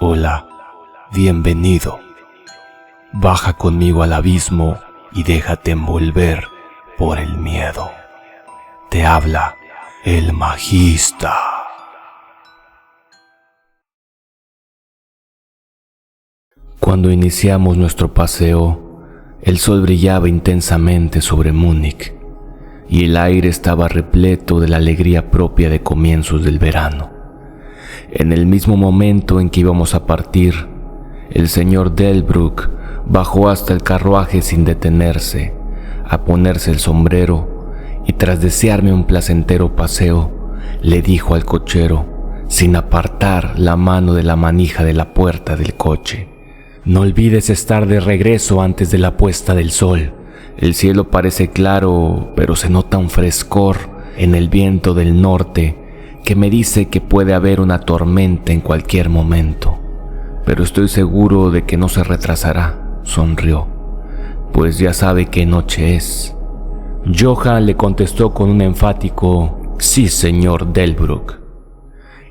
Hola, bienvenido. Baja conmigo al abismo y déjate envolver por el miedo. Te habla el Magista. Cuando iniciamos nuestro paseo, el sol brillaba intensamente sobre Múnich y el aire estaba repleto de la alegría propia de comienzos del verano. En el mismo momento en que íbamos a partir, el señor Delbrück bajó hasta el carruaje sin detenerse, a ponerse el sombrero y tras desearme un placentero paseo, le dijo al cochero, sin apartar la mano de la manija de la puerta del coche: «No olvides estar de regreso antes de la puesta del sol. El cielo parece claro, pero se nota un frescor en el viento del norte que me dice que puede haber una tormenta en cualquier momento. Pero estoy seguro de que no se retrasará», sonrió, «pues ya sabe qué noche es». Johann le contestó con un enfático «Sí, señor Delbrück»,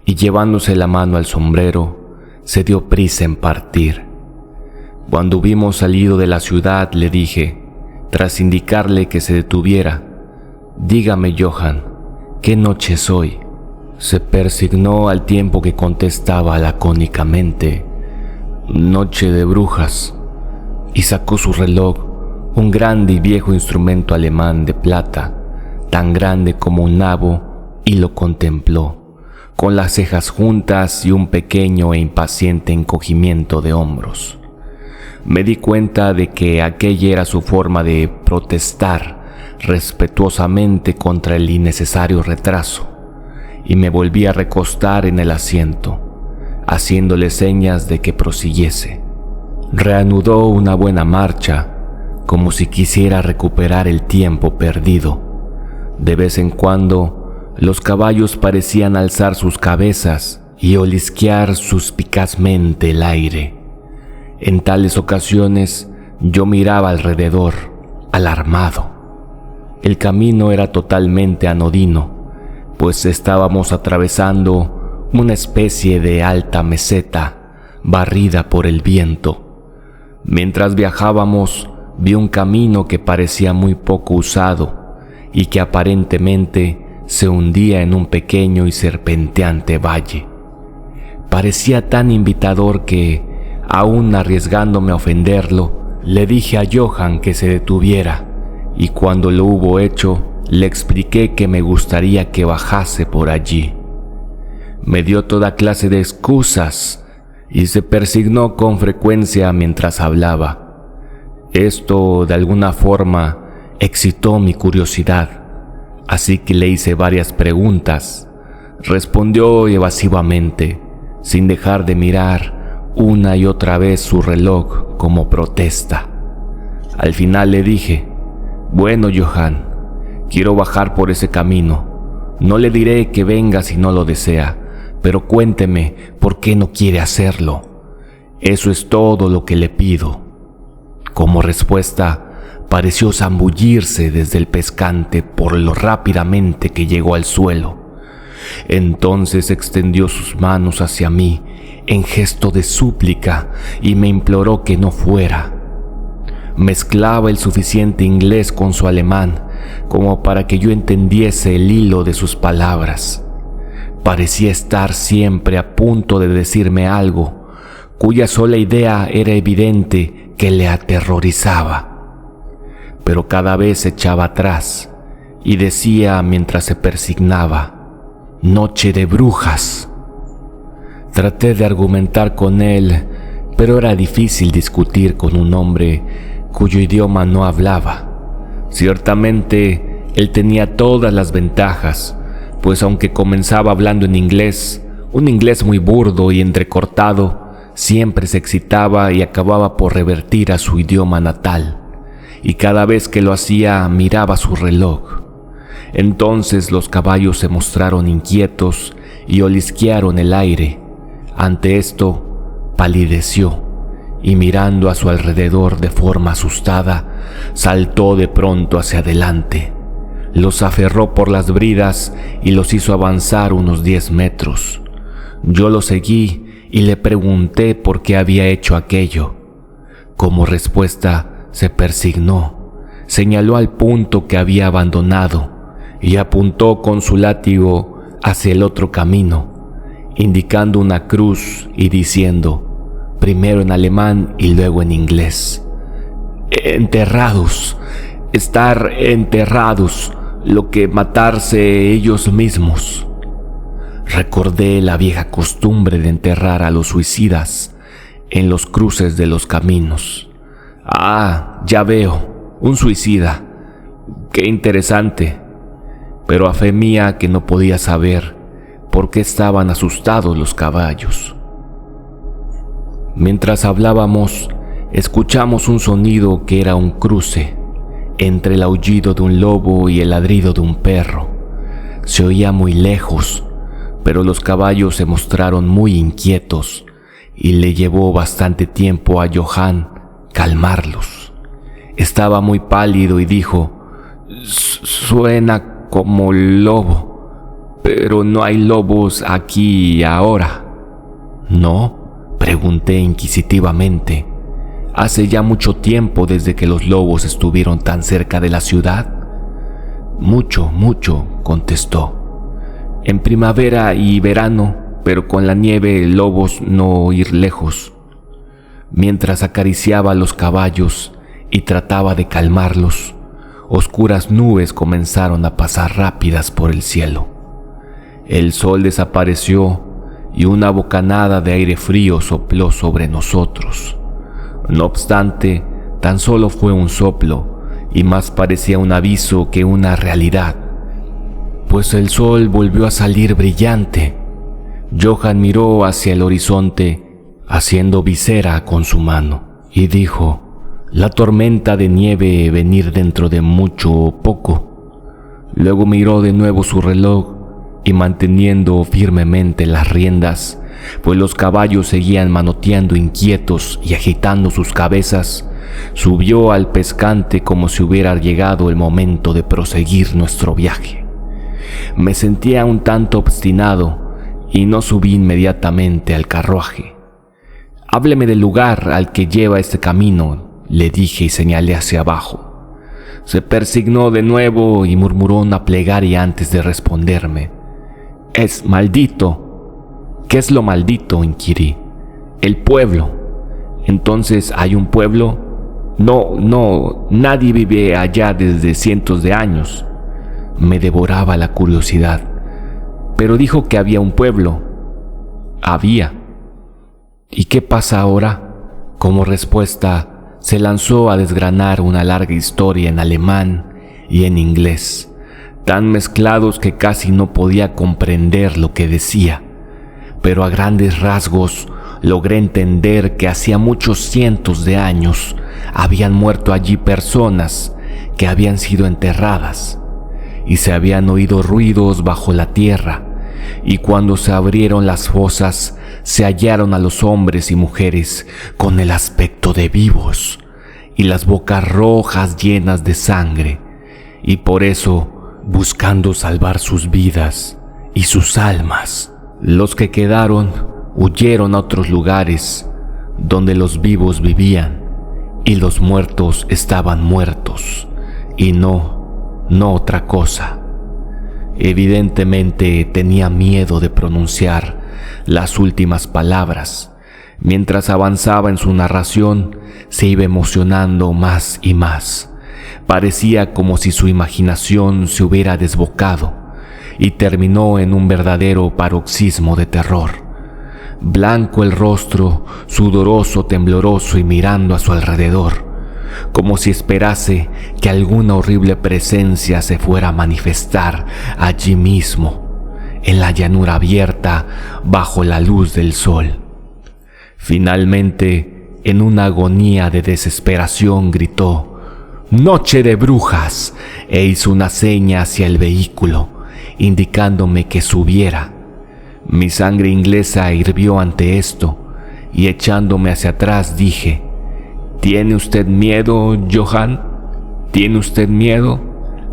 y llevándose la mano al sombrero, se dio prisa en partir. Cuando hubimos salido de la ciudad, le dije, tras indicarle que se detuviera: «Dígame, Johann, ¿qué noche es hoy?». Se persignó al tiempo que contestaba lacónicamente: «Noche de brujas», y sacó su reloj, un grande y viejo instrumento alemán de plata, tan grande como un nabo, y lo contempló, con las cejas juntas y un pequeño e impaciente encogimiento de hombros. Me di cuenta de que aquella era su forma de protestar respetuosamente contra el innecesario retraso, y me volví a recostar en el asiento, haciéndole señas de que prosiguiese. Reanudó una buena marcha, como si quisiera recuperar el tiempo perdido. De vez en cuando, los caballos parecían alzar sus cabezas y olisquear suspicazmente el aire. En tales ocasiones, yo miraba alrededor, alarmado. El camino era totalmente anodino, pues estábamos atravesando una especie de alta meseta barrida por el viento. Mientras viajábamos, vi un camino que parecía muy poco usado y que aparentemente se hundía en un pequeño y serpenteante valle. Parecía tan invitador que, aún arriesgándome a ofenderlo, le dije a Johann que se detuviera, y cuando lo hubo hecho, le expliqué que me gustaría que bajase por allí. Me dio toda clase de excusas y se persignó con frecuencia mientras hablaba. Esto, de alguna forma, excitó mi curiosidad, así que le hice varias preguntas. Respondió evasivamente, sin dejar de mirar una y otra vez su reloj como protesta. Al final le dije: «Bueno, Johann, quiero bajar por ese camino. No le diré que venga si no lo desea, pero cuénteme por qué no quiere hacerlo. Eso es todo lo que le pido». Como respuesta, pareció zambullirse desde el pescante por lo rápidamente que llegó al suelo. Entonces extendió sus manos hacia mí en gesto de súplica y me imploró que no fuera. Mezclaba el suficiente inglés con su alemán como para que yo entendiese el hilo de sus palabras. Parecía estar siempre a punto de decirme algo, cuya sola idea era evidente que le aterrorizaba. Pero cada vez se echaba atrás y decía mientras se persignaba: «Noche de brujas». Traté de argumentar con él, pero era difícil discutir con un hombre cuyo idioma no hablaba. Ciertamente, él tenía todas las ventajas, pues aunque comenzaba hablando en inglés, un inglés muy burdo y entrecortado, siempre se excitaba y acababa por revertir a su idioma natal, y cada vez que lo hacía miraba su reloj. Entonces los caballos se mostraron inquietos y olisquearon el aire. Ante esto, palideció y mirando a su alrededor de forma asustada, saltó de pronto hacia adelante. Los aferró por las bridas y los hizo avanzar unos 10 metros. Yo lo seguí y le pregunté por qué había hecho aquello. Como respuesta, se persignó, señaló al punto que había abandonado y apuntó con su látigo hacia el otro camino, indicando una cruz y diciendo, primero en alemán y luego en inglés: enterrados, estar enterrados, lo que matarse ellos mismos. Recordé la vieja costumbre de enterrar a los suicidas en los cruces de los caminos. Ah, ya veo, un suicida. Qué interesante. Pero a fe mía que no podía saber por qué estaban asustados los caballos. Mientras hablábamos, escuchamos un sonido que era un cruce entre el aullido de un lobo y el ladrido de un perro. Se oía muy lejos, pero los caballos se mostraron muy inquietos y le llevó bastante tiempo a Johann calmarlos. Estaba muy pálido y dijo: suena como lobo, pero no hay lobos aquí y ahora. ¿No?, pregunté inquisitivamente. ¿Hace ya mucho tiempo desde que los lobos estuvieron tan cerca de la ciudad? Mucho, contestó. En primavera y verano, pero con la nieve lobos no ir lejos. Mientras acariciaba a los caballos y trataba de calmarlos, oscuras nubes comenzaron a pasar rápidas por el cielo. El sol desapareció y una bocanada de aire frío sopló sobre nosotros. No obstante, tan solo fue un soplo y más parecía un aviso que una realidad, pues el sol volvió a salir brillante. Johann miró hacia el horizonte, haciendo visera con su mano, y dijo: la tormenta de nieve venir dentro de mucho o poco. Luego miró de nuevo su reloj y, manteniendo firmemente las riendas, pues los caballos seguían manoteando inquietos y agitando sus cabezas, subió al pescante como si hubiera llegado el momento de proseguir nuestro viaje. Me sentía un tanto obstinado y no subí inmediatamente al carruaje. Hábleme del lugar al que lleva este camino, le dije y señalé hacia abajo. Se persignó de nuevo y murmuró una plegaria antes de responderme. Es maldito. ¿Qué es lo maldito?, inquirí. El pueblo. Entonces, ¿hay un pueblo? No, nadie vive allá desde cientos de años. Me devoraba la curiosidad. Pero dijo que había un pueblo. Había. ¿Y qué pasa ahora? Como respuesta, se lanzó a desgranar una larga historia en alemán y en inglés, tan mezclados que casi no podía comprender lo que decía, pero a grandes rasgos logré entender que hacía muchos cientos de años habían muerto allí personas que habían sido enterradas, y se habían oído ruidos bajo la tierra, y cuando se abrieron las fosas se hallaron a los hombres y mujeres con el aspecto de vivos y las bocas rojas llenas de sangre, y por eso, buscando salvar sus vidas y sus almas, los que quedaron huyeron a otros lugares donde los vivos vivían y los muertos estaban muertos, y no otra cosa. Evidentemente tenía miedo de pronunciar las últimas palabras. Mientras avanzaba en su narración, se iba emocionando más y más. Parecía como si su imaginación se hubiera desbocado y terminó en un verdadero paroxismo de terror. Blanco el rostro, sudoroso, tembloroso y mirando a su alrededor, como si esperase que alguna horrible presencia se fuera a manifestar allí mismo, en la llanura abierta bajo la luz del sol. Finalmente, en una agonía de desesperación, gritó: «¡Noche de brujas!», e hizo una seña hacia el vehículo, indicándome que subiera. Mi sangre inglesa hirvió ante esto, y echándome hacia atrás dije: «¿Tiene usted miedo, Johann? ¿Tiene usted miedo?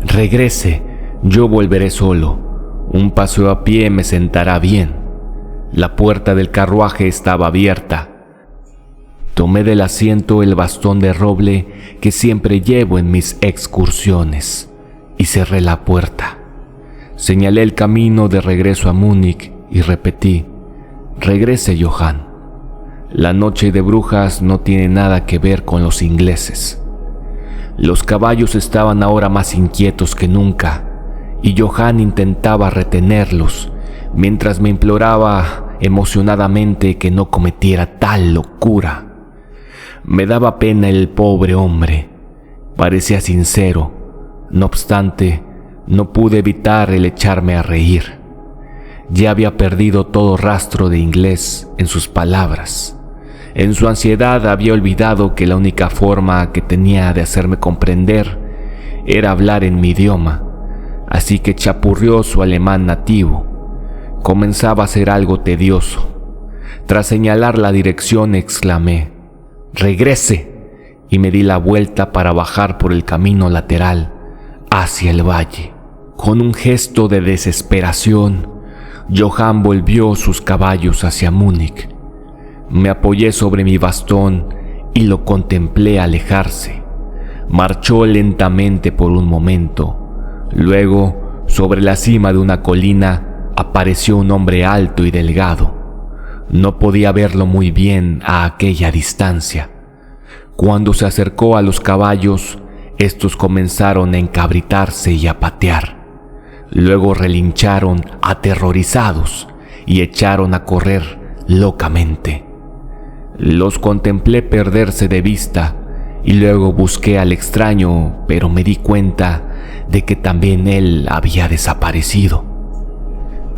Regrese, yo volveré solo. Un paseo a pie me sentará bien». La puerta del carruaje estaba abierta. Tomé del asiento el bastón de roble que siempre llevo en mis excursiones y cerré la puerta. Señalé el camino de regreso a Múnich y repetí: regrese, Johann. La noche de brujas no tiene nada que ver con los ingleses. Los caballos estaban ahora más inquietos que nunca y Johann intentaba retenerlos mientras me imploraba emocionadamente que no cometiera tal locura. Me daba pena el pobre hombre. Parecía sincero. No obstante, no pude evitar el echarme a reír. Ya había perdido todo rastro de inglés en sus palabras. En su ansiedad había olvidado que la única forma que tenía de hacerme comprender era hablar en mi idioma, así que chapurrió su alemán nativo. Comenzaba a ser algo tedioso. Tras señalar la dirección, exclamé: ¡regrese! Y me di la vuelta para bajar por el camino lateral hacia el valle. Con un gesto de desesperación, Johann volvió sus caballos hacia Múnich. Me apoyé sobre mi bastón y lo contemplé alejarse. Marchó lentamente por un momento. Luego, sobre la cima de una colina, apareció un hombre alto y delgado. No podía verlo muy bien a aquella distancia. Cuando se acercó a los caballos, estos comenzaron a encabritarse y a patear. Luego relincharon aterrorizados y echaron a correr locamente. Los contemplé perderse de vista y luego busqué al extraño, pero me di cuenta de que también él había desaparecido.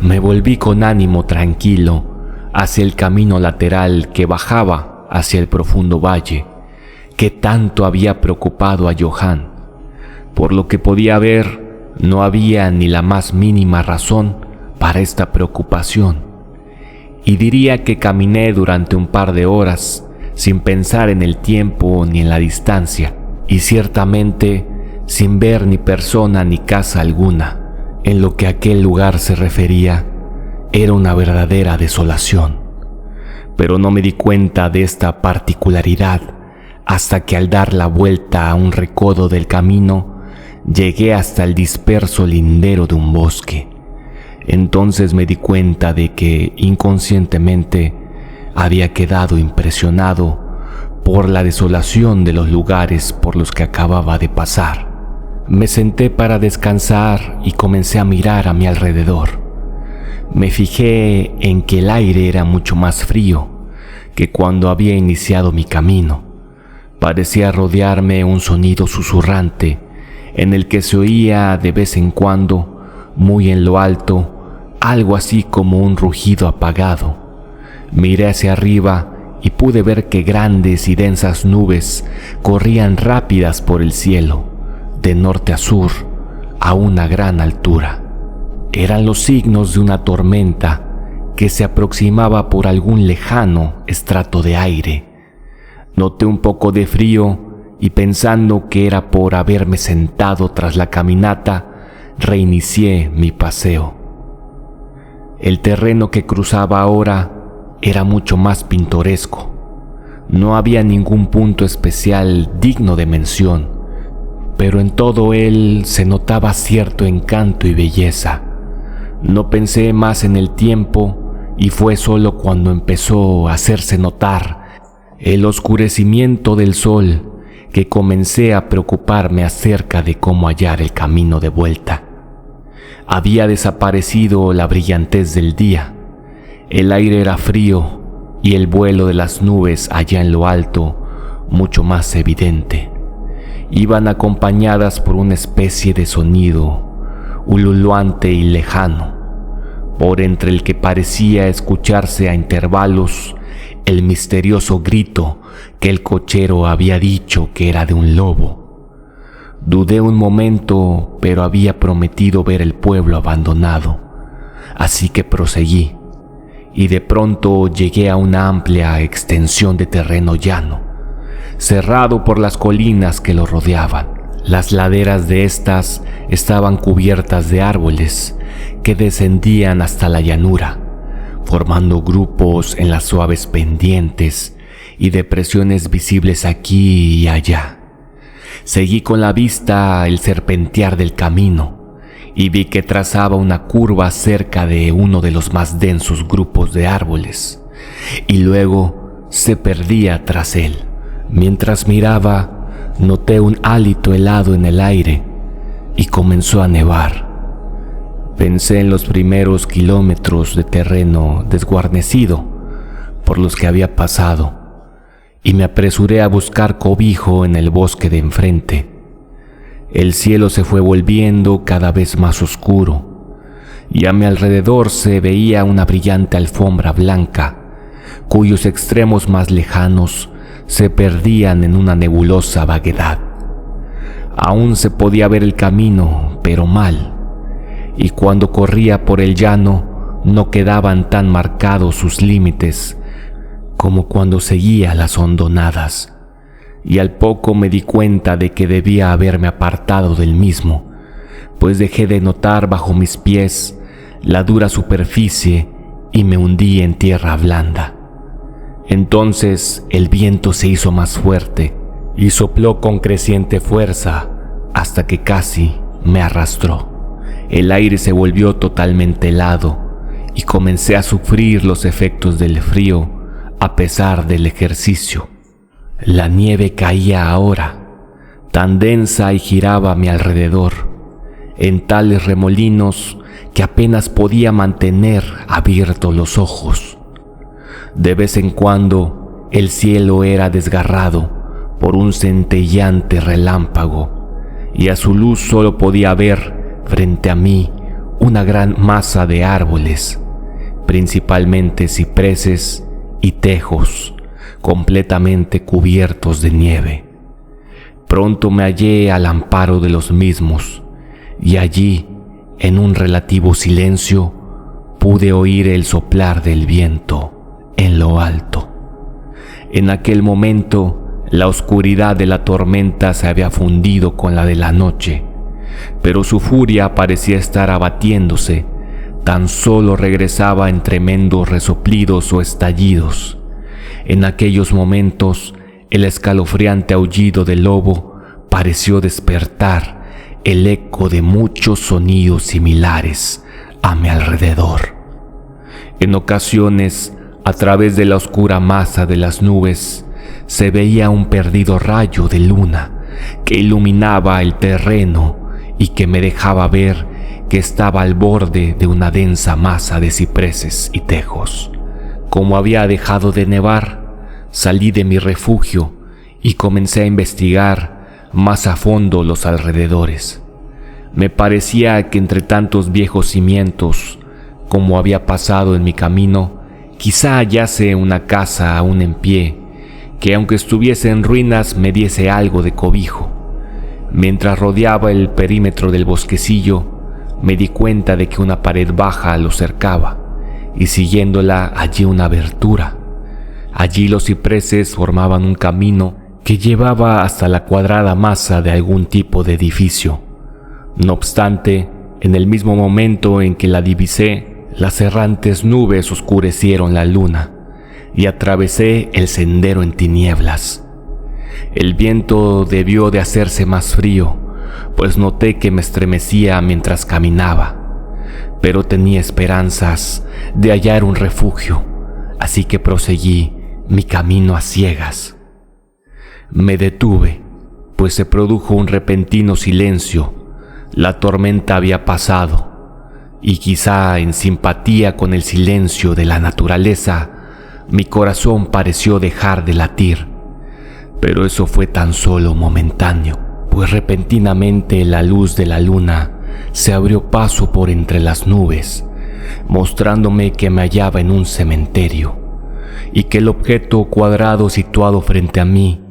Me volví con ánimo tranquilo hacia el camino lateral que bajaba hacia el profundo valle que tanto había preocupado a Johann. Por lo que podía ver, no había ni la más mínima razón para esta preocupación, y diría que caminé durante un par de horas sin pensar en el tiempo ni en la distancia, y ciertamente sin ver ni persona ni casa alguna. En lo que a aquel lugar se refería, era una verdadera desolación. Pero no me di cuenta de esta particularidad hasta que al dar la vuelta a un recodo del camino, llegué hasta el disperso lindero de un bosque. Entonces me di cuenta de que inconscientemente había quedado impresionado por la desolación de los lugares por los que acababa de pasar. Me senté para descansar y comencé a mirar a mi alrededor. Me fijé en que el aire era mucho más frío que cuando había iniciado mi camino. Parecía rodearme un sonido susurrante en el que se oía de vez en cuando, muy en lo alto, algo así como un rugido apagado. Miré hacia arriba y pude ver que grandes y densas nubes corrían rápidas por el cielo, de norte a sur, a una gran altura. Eran los signos de una tormenta que se aproximaba por algún lejano estrato de aire. Noté un poco de frío y pensando que era por haberme sentado tras la caminata, reinicié mi paseo. El terreno que cruzaba ahora era mucho más pintoresco. No había ningún punto especial digno de mención, pero en todo él se notaba cierto encanto y belleza. No pensé más en el tiempo y fue solo cuando empezó a hacerse notar el oscurecimiento del sol que comencé a preocuparme acerca de cómo hallar el camino de vuelta. Había desaparecido la brillantez del día. El aire era frío y el vuelo de las nubes allá en lo alto mucho más evidente. Iban acompañadas por una especie de sonido ululuante y lejano, por entre el que parecía escucharse a intervalos el misterioso grito que el cochero había dicho que era de un lobo. Dudé un momento, pero había prometido ver el pueblo abandonado, así que proseguí, y de pronto llegué a una amplia extensión de terreno llano, cerrado por las colinas que lo rodeaban. Las laderas de estas estaban cubiertas de árboles que descendían hasta la llanura, formando grupos en las suaves pendientes y depresiones visibles aquí y allá. Seguí con la vista el serpentear del camino y vi que trazaba una curva cerca de uno de los más densos grupos de árboles y luego se perdía tras él. Mientras miraba, noté un hálito helado en el aire y comenzó a nevar. Pensé en los primeros kilómetros de terreno desguarnecido por los que había pasado y me apresuré a buscar cobijo en el bosque de enfrente. El cielo se fue volviendo cada vez más oscuro y a mi alrededor se veía una brillante alfombra blanca, cuyos extremos más lejanos se perdían en una nebulosa vaguedad. Aún se podía ver el camino, pero mal, y cuando corría por el llano no quedaban tan marcados sus límites como cuando seguía las hondonadas, y al poco me di cuenta de que debía haberme apartado del mismo, pues dejé de notar bajo mis pies la dura superficie y me hundí en tierra blanda. Entonces el viento se hizo más fuerte y sopló con creciente fuerza hasta que casi me arrastró. El aire se volvió totalmente helado y comencé a sufrir los efectos del frío a pesar del ejercicio. La nieve caía ahora, tan densa y giraba a mi alrededor, en tales remolinos que apenas podía mantener abiertos los ojos. De vez en cuando el cielo era desgarrado por un centellante relámpago y a su luz solo podía ver frente a mí una gran masa de árboles, principalmente cipreses y tejos, completamente cubiertos de nieve. Pronto me hallé al amparo de los mismos y allí, en un relativo silencio, pude oír el soplar del viento en lo alto. En aquel momento, la oscuridad de la tormenta se había fundido con la de la noche, pero su furia parecía estar abatiéndose. Tan solo regresaba en tremendos resoplidos o estallidos. En aquellos momentos, el escalofriante aullido del lobo pareció despertar el eco de muchos sonidos similares a mi alrededor. En ocasiones, a través de la oscura masa de las nubes, se veía un perdido rayo de luna que iluminaba el terreno y que me dejaba ver que estaba al borde de una densa masa de cipreses y tejos. Como había dejado de nevar, salí de mi refugio y comencé a investigar más a fondo los alrededores. Me parecía que entre tantos viejos cimientos, como había pasado en mi camino, quizá hallase una casa aún en pie, que aunque estuviese en ruinas me diese algo de cobijo. Mientras rodeaba el perímetro del bosquecillo, me di cuenta de que una pared baja lo cercaba, y siguiéndola hallé una abertura. Allí los cipreses formaban un camino que llevaba hasta la cuadrada masa de algún tipo de edificio. No obstante, en el mismo momento en que la divisé, las errantes nubes oscurecieron la luna, y atravesé el sendero en tinieblas. El viento debió de hacerse más frío, pues noté que me estremecía mientras caminaba, pero tenía esperanzas de hallar un refugio, así que proseguí mi camino a ciegas. Me detuve, pues se produjo un repentino silencio. La tormenta había pasado, y quizá en simpatía con el silencio de la naturaleza, mi corazón pareció dejar de latir, pero eso fue tan solo momentáneo, pues repentinamente la luz de la luna se abrió paso por entre las nubes, mostrándome que me hallaba en un cementerio, y que el objeto cuadrado situado frente a mí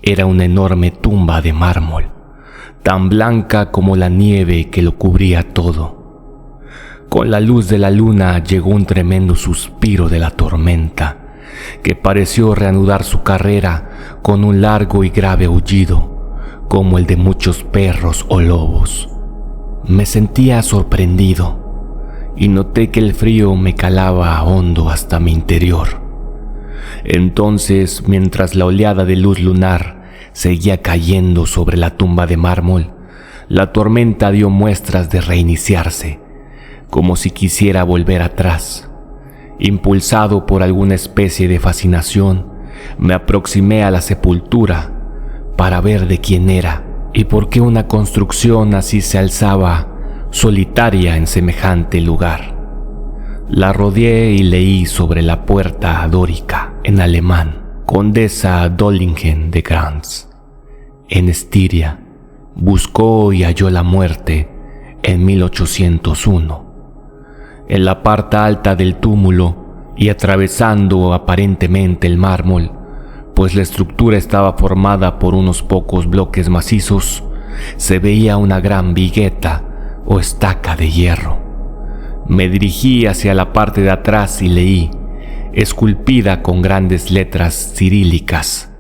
era una enorme tumba de mármol, tan blanca como la nieve que lo cubría todo. Con la luz de la luna llegó un tremendo suspiro de la tormenta, que pareció reanudar su carrera con un largo y grave aullido, como el de muchos perros o lobos. Me sentía sorprendido, y noté que el frío me calaba hondo hasta mi interior. Entonces, mientras la oleada de luz lunar seguía cayendo sobre la tumba de mármol, la tormenta dio muestras de reiniciarse, como si quisiera volver atrás. Impulsado por alguna especie de fascinación, me aproximé a la sepultura para ver de quién era y por qué una construcción así se alzaba solitaria en semejante lugar. La rodeé y leí sobre la puerta dórica en alemán: Condesa Dollingen de Grants, en Estiria, buscó y halló la muerte en 1801. En la parte alta del túmulo y atravesando aparentemente el mármol, pues la estructura estaba formada por unos pocos bloques macizos, se veía una gran vigueta o estaca de hierro. Me dirigí hacia la parte de atrás y leí, esculpida con grandes letras cirílicas: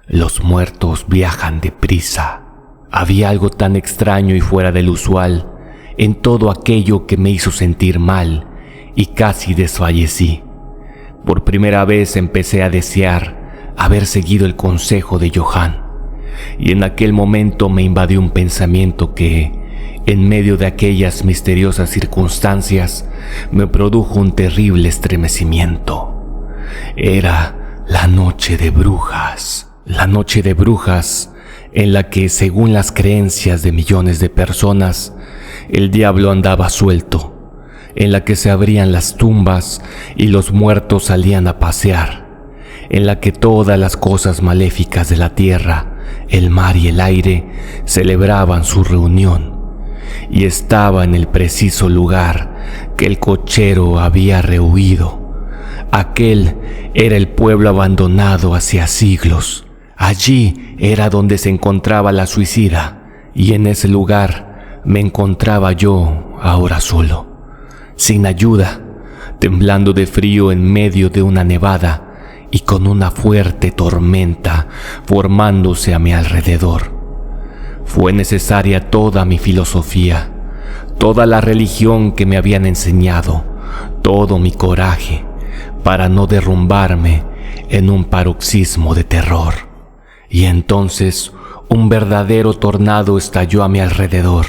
los muertos viajan deprisa. Había algo tan extraño y fuera del usual en todo aquello que me hizo sentir mal y casi desfallecí. Por primera vez empecé a desear haber seguido el consejo de Johann, y en aquel momento me invadió un pensamiento que, en medio de aquellas misteriosas circunstancias, me produjo un terrible estremecimiento. Era la noche de brujas. La noche de brujas en la que, según las creencias de millones de personas, el diablo andaba suelto, en la que se abrían las tumbas y los muertos salían a pasear, en la que todas las cosas maléficas de la tierra, el mar y el aire celebraban su reunión, y estaba en el preciso lugar que el cochero había rehuido. Aquel era el pueblo abandonado hacía siglos. Allí era donde se encontraba la suicida, y en ese lugar me encontraba yo ahora solo, sin ayuda, temblando de frío en medio de una nevada y con una fuerte tormenta formándose a mi alrededor. Fue necesaria toda mi filosofía, toda la religión que me habían enseñado, todo mi coraje, para no derrumbarme en un paroxismo de terror. Y entonces un verdadero tornado estalló a mi alrededor.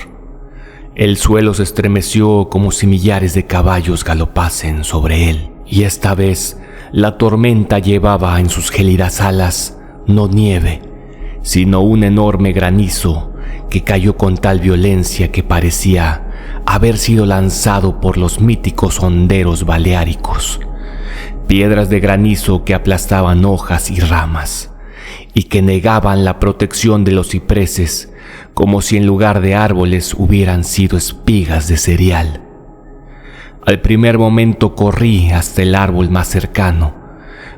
El suelo se estremeció como si millares de caballos galopasen sobre él, y esta vez la tormenta llevaba en sus gélidas alas no nieve, sino un enorme granizo que cayó con tal violencia que parecía haber sido lanzado por los míticos honderos baleáricos. Piedras de granizo que aplastaban hojas y ramas, y que negaban la protección de los cipreses, como si en lugar de árboles hubieran sido espigas de cereal. Al primer momento corrí hasta el árbol más cercano,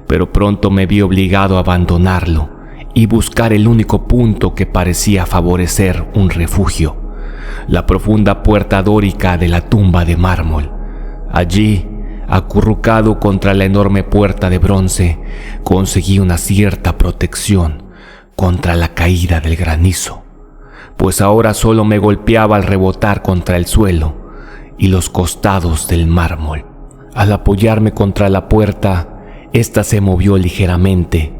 pero pronto me vi obligado a abandonarlo y buscar el único punto que parecía favorecer un refugio: la profunda puerta dórica de la tumba de mármol. Allí, acurrucado contra la enorme puerta de bronce, conseguí una cierta protección contra la caída del granizo, pues ahora solo me golpeaba al rebotar contra el suelo y los costados del mármol. Al apoyarme contra la puerta, ésta se movió ligeramente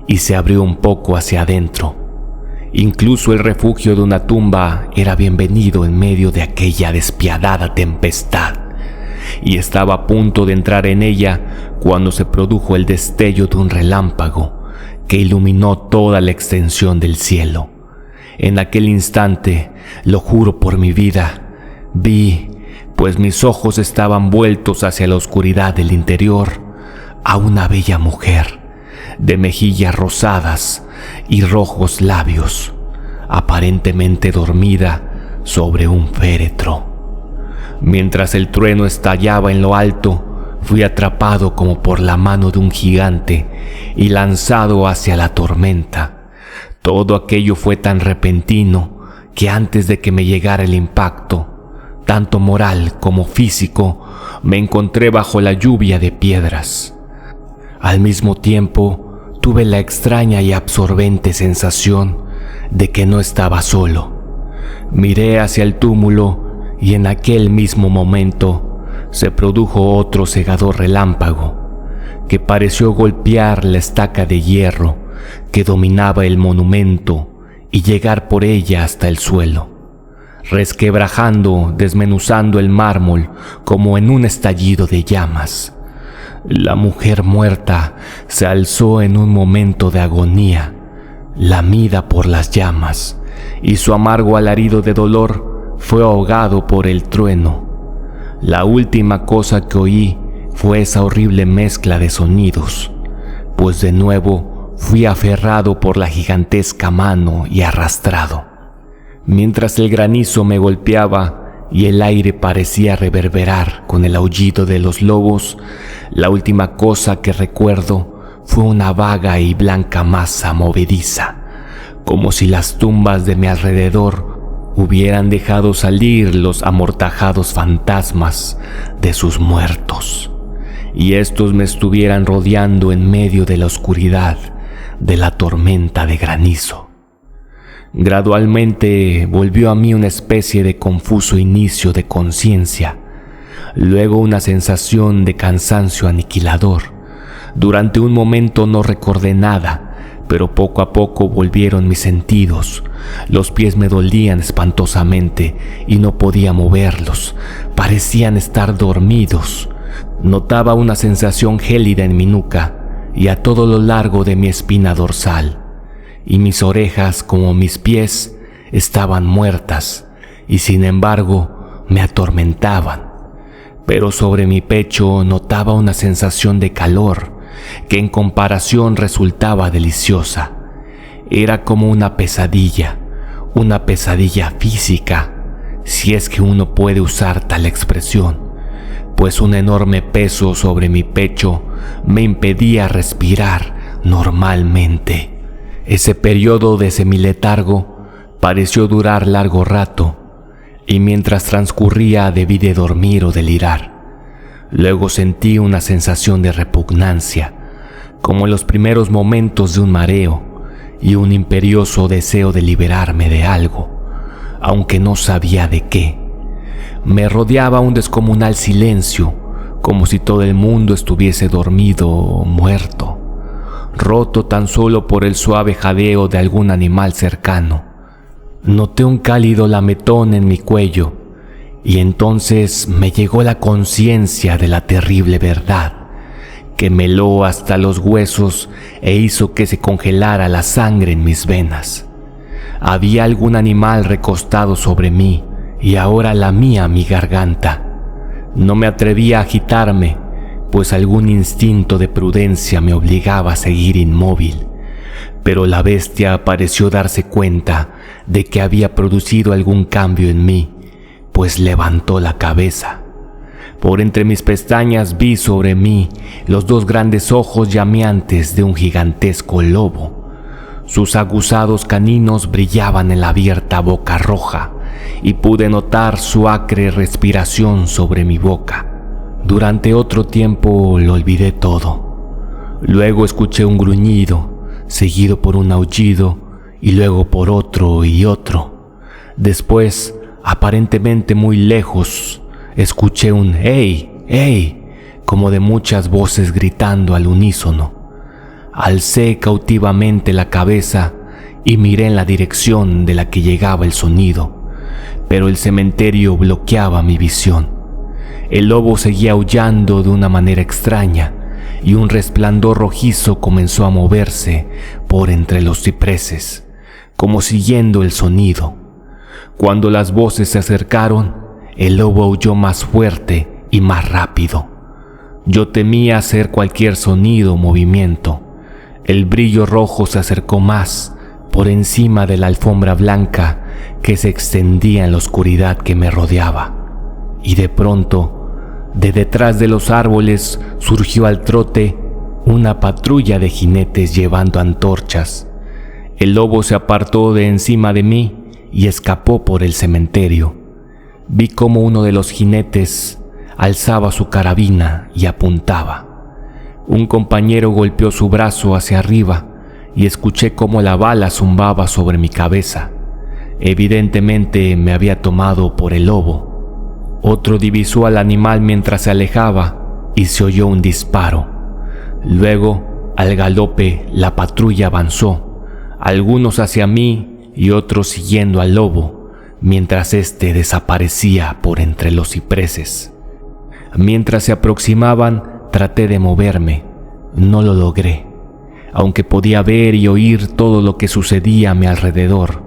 y se abrió un poco hacia adentro. Incluso el refugio de una tumba era bienvenido en medio de aquella despiadada tempestad, y estaba a punto de entrar en ella cuando se produjo el destello de un relámpago que iluminó toda la extensión del cielo. En aquel instante, lo juro por mi vida, vi, pues mis ojos estaban vueltos hacia la oscuridad del interior, a una bella mujer, de mejillas rosadas y rojos labios, aparentemente dormida sobre un féretro. Mientras el trueno estallaba en lo alto, fui atrapado como por la mano de un gigante y lanzado hacia la tormenta. Todo aquello fue tan repentino que antes de que me llegara el impacto, tanto moral como físico, me encontré bajo la lluvia de piedras. Al mismo tiempo, tuve la extraña y absorbente sensación de que no estaba solo. Miré hacia el túmulo y en aquel mismo momento se produjo otro cegador relámpago que pareció golpear la estaca de hierro que dominaba el monumento y llegar por ella hasta el suelo, resquebrajando, desmenuzando el mármol como en un estallido de llamas. La mujer muerta se alzó en un momento de agonía, lamida por las llamas, y su amargo alarido de dolor fue ahogado por el trueno. La última cosa que oí fue esa horrible mezcla de sonidos, pues de nuevo fui aferrado por la gigantesca mano y arrastrado. Mientras el granizo me golpeaba y el aire parecía reverberar con el aullido de los lobos, la última cosa que recuerdo fue una vaga y blanca masa movediza, como si las tumbas de mi alrededor hubieran dejado salir los amortajados fantasmas de sus muertos, y estos me estuvieran rodeando en medio de la oscuridad de la tormenta de granizo. Gradualmente volvió a mí una especie de confuso inicio de conciencia, luego una sensación de cansancio aniquilador. Durante un momento no recordé nada, pero poco a poco volvieron mis sentidos. Los pies me dolían espantosamente y no podía moverlos. Parecían estar dormidos. Notaba una sensación gélida en mi nuca y a todo lo largo de mi espina dorsal. Y mis orejas, como mis pies, estaban muertas y sin embargo me atormentaban. Pero sobre mi pecho notaba una sensación de calor que en comparación resultaba deliciosa. Era como una pesadilla física, si es que uno puede usar tal expresión, pues un enorme peso sobre mi pecho me impedía respirar normalmente. Ese periodo de semiletargo pareció durar largo rato, y mientras transcurría debí de dormir o delirar. Luego sentí una sensación de repugnancia, como en los primeros momentos de un mareo, y un imperioso deseo de liberarme de algo, aunque no sabía de qué. Me rodeaba un descomunal silencio, como si todo el mundo estuviese dormido o muerto, roto tan solo por el suave jadeo de algún animal cercano. Noté un cálido lametón en mi cuello, y entonces me llegó la conciencia de la terrible verdad, que me heló hasta los huesos e hizo que se congelara la sangre en mis venas. Había algún animal recostado sobre mí y ahora lamía mi garganta. No me atrevía a agitarme, pues algún instinto de prudencia me obligaba a seguir inmóvil. Pero la bestia pareció darse cuenta de que había producido algún cambio en mí, pues levantó la cabeza. Por entre mis pestañas vi sobre mí los dos grandes ojos llameantes de un gigantesco lobo. Sus aguzados caninos brillaban en la abierta boca roja y pude notar su acre respiración sobre mi boca. Durante otro tiempo lo olvidé todo. Luego escuché un gruñido, seguido por un aullido y luego por otro y otro. Después, aparentemente muy lejos, escuché un ¡hey! ¡hey!, como de muchas voces gritando al unísono. Alcé cautivamente la cabeza y miré en la dirección de la que llegaba el sonido, pero el cementerio bloqueaba mi visión. El lobo seguía aullando de una manera extraña y un resplandor rojizo comenzó a moverse por entre los cipreses, como siguiendo el sonido. Cuando las voces se acercaron, el lobo aulló más fuerte y más rápido. Yo temía hacer cualquier sonido o movimiento. El brillo rojo se acercó más por encima de la alfombra blanca que se extendía en la oscuridad que me rodeaba. Y de pronto, de detrás de los árboles surgió al trote una patrulla de jinetes llevando antorchas. El lobo se apartó de encima de mí y escapó por el cementerio. Vi cómo uno de los jinetes alzaba su carabina y apuntaba. Un compañero golpeó su brazo hacia arriba y escuché cómo la bala zumbaba sobre mi cabeza. Evidentemente me había tomado por el lobo. Otro divisó al animal mientras se alejaba y se oyó un disparo. Luego, al galope, la patrulla avanzó, algunos hacia mí y otros siguiendo al lobo, mientras éste desaparecía por entre los cipreses. Mientras se aproximaban, traté de moverme. No lo logré, aunque podía ver y oír todo lo que sucedía a mi alrededor.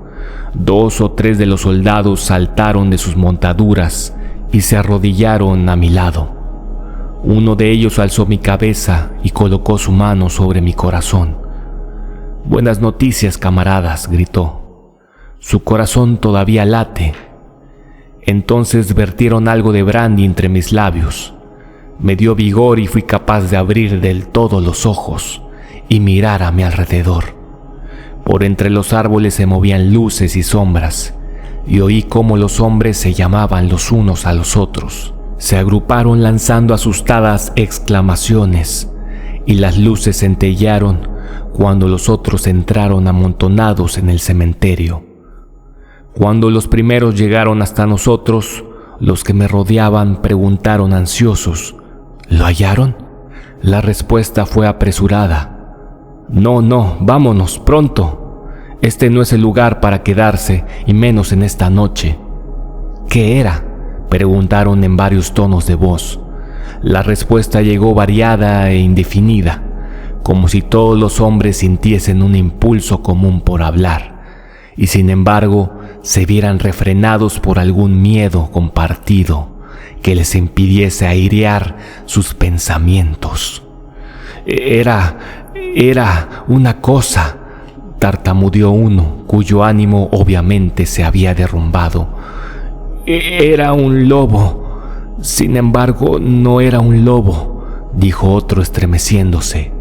2 o 3 de los soldados saltaron de sus montaduras y se arrodillaron a mi lado. Uno de ellos alzó mi cabeza y colocó su mano sobre mi corazón. «Buenas noticias, camaradas», gritó. «Su corazón todavía late». Entonces vertieron algo de brandy entre mis labios. Me dio vigor y fui capaz de abrir del todo los ojos y mirar a mi alrededor. Por entre los árboles se movían luces y sombras, y oí cómo los hombres se llamaban los unos a los otros. Se agruparon lanzando asustadas exclamaciones, y las luces centellaron cuando los otros entraron amontonados en el cementerio. Cuando los primeros llegaron hasta nosotros, los que me rodeaban preguntaron ansiosos: «¿Lo hallaron?». La respuesta fue apresurada: No, vámonos, pronto. Este no es el lugar para quedarse, y menos en esta noche». «¿Qué era?», preguntaron en varios tonos de voz. La respuesta llegó variada e indefinida, como si todos los hombres sintiesen un impulso común por hablar, y sin embargo se vieran refrenados por algún miedo compartido que les impidiese airear sus pensamientos. Era una cosa», tartamudeó uno, cuyo ánimo obviamente se había derrumbado. «Era un lobo». «Sin embargo, no era un lobo», dijo otro estremeciéndose.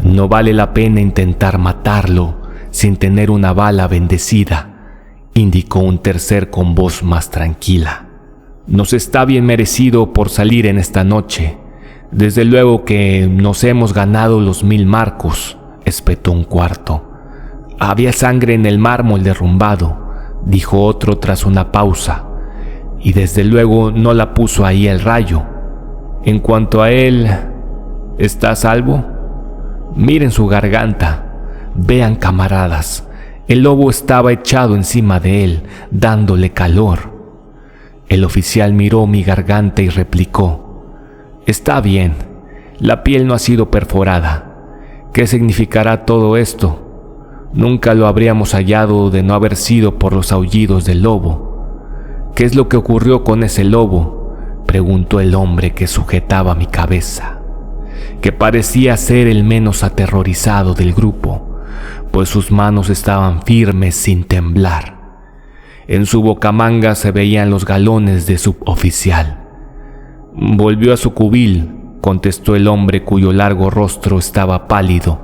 «No vale la pena intentar matarlo sin tener una bala bendecida», indicó un tercer con voz más tranquila. «Nos está bien merecido por salir en esta noche. Desde luego que nos hemos ganado los 1000 marcos», espetó un cuarto. «Había sangre en el mármol derrumbado», dijo otro tras una pausa, «y desde luego no la puso ahí el rayo. En cuanto a él, ¿está a salvo? Miren su garganta. Vean, camaradas, el lobo estaba echado encima de él, dándole calor». El oficial miró mi garganta y replicó: «Está bien, la piel no ha sido perforada. ¿Qué significará todo esto? Nunca lo habríamos hallado de no haber sido por los aullidos del lobo». «¿Qué es lo que ocurrió con ese lobo?», preguntó el hombre que sujetaba mi cabeza, que parecía ser el menos aterrorizado del grupo, pues sus manos estaban firmes sin temblar. En su bocamanga se veían los galones de suboficial. «Volvió a su cubil», contestó el hombre cuyo largo rostro estaba pálido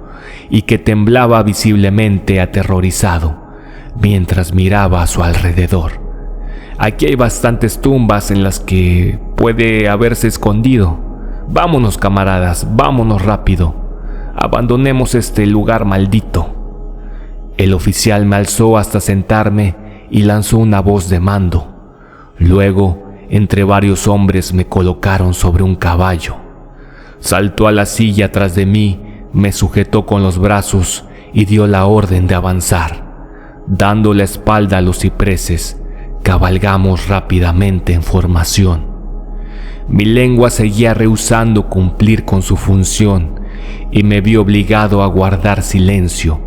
y que temblaba visiblemente aterrorizado mientras miraba a su alrededor. «Aquí hay bastantes tumbas en las que puede haberse escondido. Vámonos, camaradas, vámonos rápido. Abandonemos este lugar maldito». El oficial me alzó hasta sentarme y lanzó una voz de mando. Luego, entre varios hombres me colocaron sobre un caballo. Saltó a la silla tras de mí, me sujetó con los brazos y dio la orden de avanzar. Dando la espalda a los cipreses, cabalgamos rápidamente en formación. Mi lengua seguía rehusando cumplir con su función y me vi obligado a guardar silencio.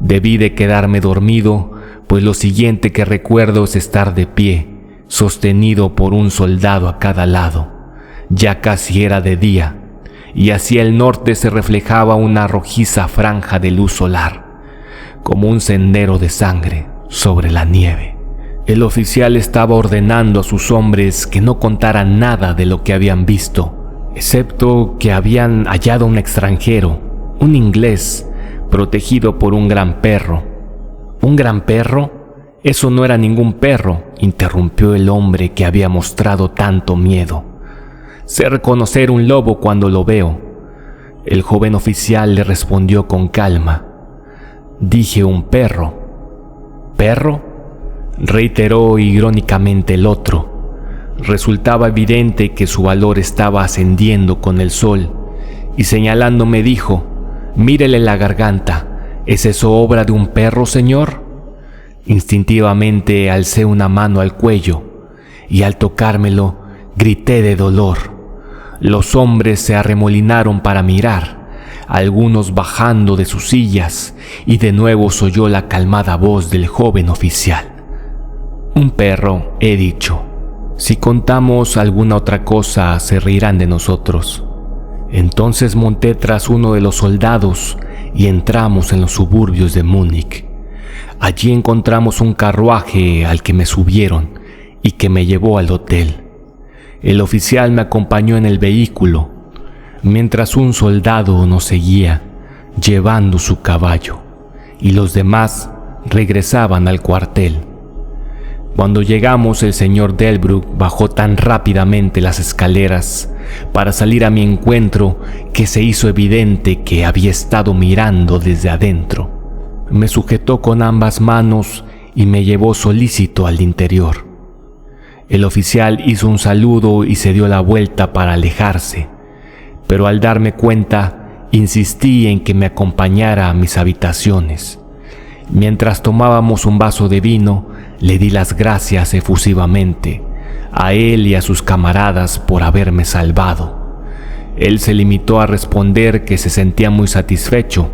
Debí de quedarme dormido, pues lo siguiente que recuerdo es estar de pie, sostenido por un soldado a cada lado. Ya casi era de día, y hacia el norte se reflejaba una rojiza franja de luz solar, como un sendero de sangre sobre la nieve. El oficial estaba ordenando a sus hombres que no contaran nada de lo que habían visto, excepto que habían hallado un extranjero, un inglés, protegido por un gran perro. ¿Un gran perro? Eso no era ningún perro, interrumpió el hombre que había mostrado tanto miedo. Sé reconocer un lobo cuando lo veo. El joven oficial le respondió con calma. Dije un perro. ¿Perro?, reiteró irónicamente el otro. Resultaba evidente que su valor estaba ascendiendo con el sol, y señalándome dijo: «Mírele la garganta, ¿es eso obra de un perro, señor?». Instintivamente alcé una mano al cuello, y al tocármelo grité de dolor. Los hombres se arremolinaron para mirar, algunos bajando de sus sillas, y de nuevo se oyó la calmada voz del joven oficial. «Un perro, he dicho. Si contamos alguna otra cosa, se reirán de nosotros». Entonces monté tras uno de los soldados y entramos en los suburbios de Múnich. Allí encontramos un carruaje al que me subieron y que me llevó al hotel. El oficial me acompañó en el vehículo, mientras un soldado nos seguía, llevando su caballo, y los demás regresaban al cuartel. Cuando llegamos, el señor Delbrück bajó tan rápidamente las escaleras para salir a mi encuentro que se hizo evidente que había estado mirando desde adentro. Me sujetó con ambas manos y me llevó solícito al interior. El oficial hizo un saludo y se dio la vuelta para alejarse, pero al darme cuenta, insistí en que me acompañara a mis habitaciones. Mientras tomábamos un vaso de vino, le di las gracias efusivamente a él y a sus camaradas por haberme salvado. Él se limitó a responder que se sentía muy satisfecho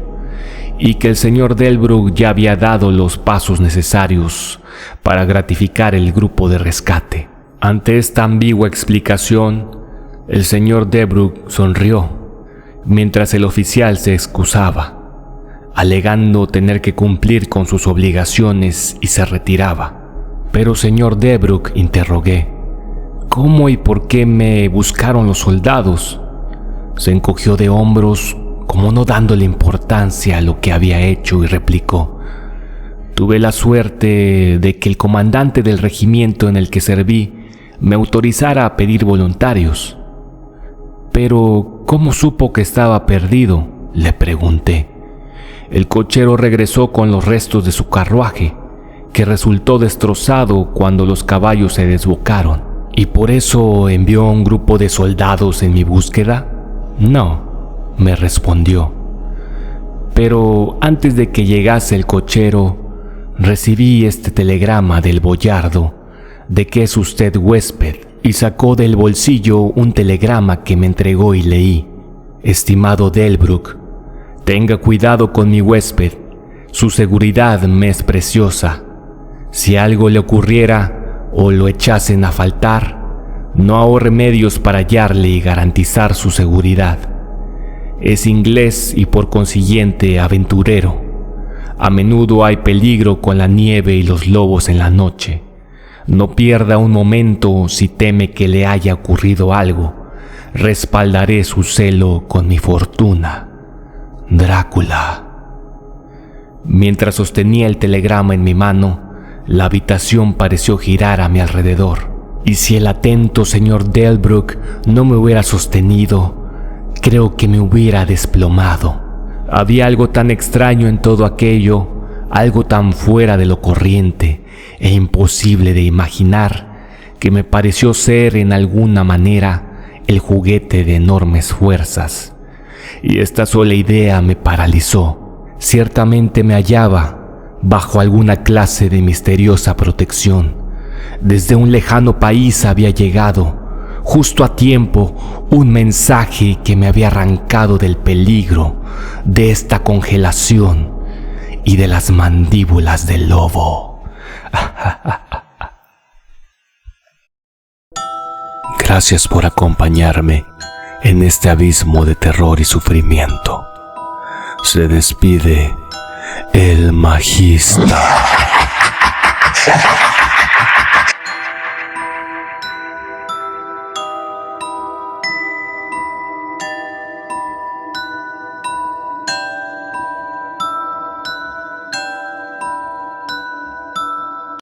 y que el señor Delbrück ya había dado los pasos necesarios para gratificar el grupo de rescate. Ante esta ambigua explicación, el señor Delbrück sonrió mientras el oficial se excusaba, alegando tener que cumplir con sus obligaciones, y se retiraba. «Pero, señor Delbrück», interrogué, «¿cómo y por qué me buscaron los soldados?». Se encogió de hombros, como no dándole importancia a lo que había hecho, y replicó: «Tuve la suerte de que el comandante del regimiento en el que serví me autorizara a pedir voluntarios». «Pero, ¿cómo supo que estaba perdido?», le pregunté. «El cochero regresó con los restos de su carruaje, que resultó destrozado cuando los caballos se desbocaron. ¿Y por eso envió a un grupo de soldados en mi búsqueda?». «No», me respondió. «Pero antes de que llegase el cochero, recibí este telegrama del boyardo de que es usted huésped», y sacó del bolsillo un telegrama que me entregó y leí: «Estimado Delbrück, tenga cuidado con mi huésped, su seguridad me es preciosa. Si algo le ocurriera o lo echasen a faltar, no ahorre medios para hallarle y garantizar su seguridad. Es inglés y por consiguiente aventurero. A menudo hay peligro con la nieve y los lobos en la noche. No pierda un momento si teme que le haya ocurrido algo. Respaldaré su celo con mi fortuna. Drácula». Mientras sostenía el telegrama en mi mano, la habitación pareció girar a mi alrededor, y si el atento señor Delbrück no me hubiera sostenido, creo que me hubiera desplomado. Había algo tan extraño en todo aquello, algo tan fuera de lo corriente e imposible de imaginar, que me pareció ser en alguna manera el juguete de enormes fuerzas. Y esta sola idea me paralizó. Ciertamente me hallaba bajo alguna clase de misteriosa protección. Desde un lejano país había llegado, justo a tiempo, un mensaje que me había arrancado del peligro, de esta congelación y de las mandíbulas del lobo. Gracias por acompañarme en este abismo de terror y sufrimiento. Se despide el Magista.